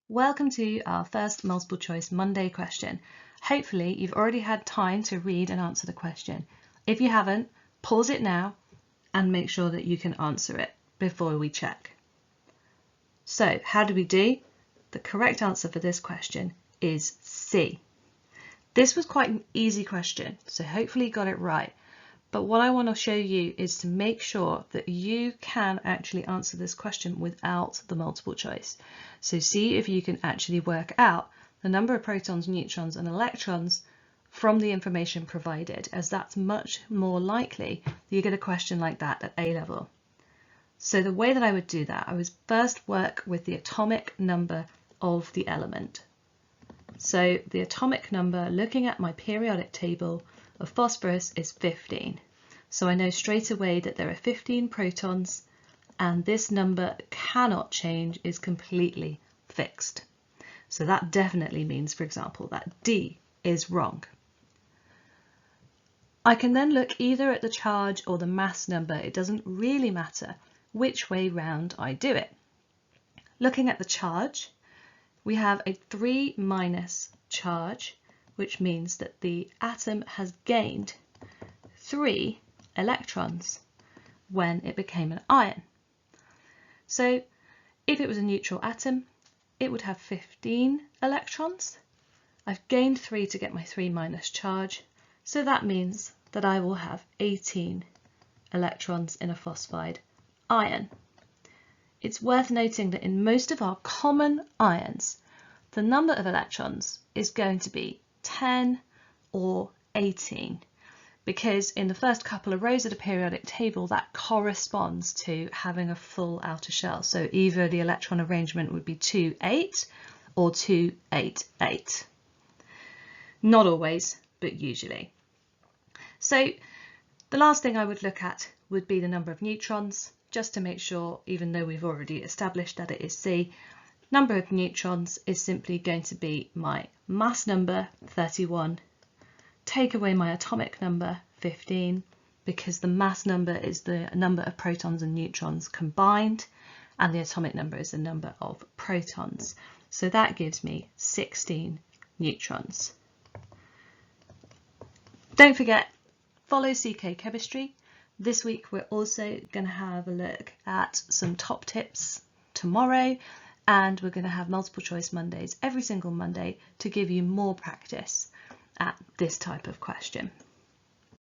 Welcome to our first multiple choice Monday question. Hopefully you've already had time to read and answer the question. If you haven't, pause it now and make sure that you can answer it before we check. So how do we do? The correct answer for this question is C. This was quite an easy question, so hopefully you got it right. But what I want to show you is to make sure that you can actually answer this question without the multiple choice. So see if you can actually work out the number of protons, neutrons and electrons from the information provided, as that's much more likely that you get a question like that at A level. So the way that I would do that, I would first work with the atomic number of the element. So the atomic number, looking at my periodic table of phosphorus, is 15. So I know straight away that there are 15 protons and this number cannot change, is completely fixed. So that definitely means, for example, that D is wrong. I can then look either at the charge or the mass number. It doesn't really matter which way round I do it. Looking at the charge, we have a 3- charge, which means that the atom has gained 3 electrons when it became an ion. So if it was a neutral atom, it would have 15 electrons. I've gained 3 to get my 3- charge, so that means that I will have 18 electrons in a phosphide ion. It's worth noting that in most of our common ions, the number of electrons is going to be 10 or 18, because in the first couple of rows of the periodic table, that corresponds to having a full outer shell. So either the electron arrangement would be 2-8 or 2-8-8. Not always, but usually. So the last thing I would look at would be the number of neutrons, just to make sure, even though we've already established that it is C, number of neutrons is simply going to be my mass number, 31, take away my atomic number, 15, because the mass number is the number of protons and neutrons combined, and the atomic number is the number of protons. So that gives me 16 neutrons. Don't forget, follow CK Chemistry. This week we're also going to have a look at some top tips tomorrow, and we're going to have multiple choice Mondays every single Monday to give you more practice at this type of question.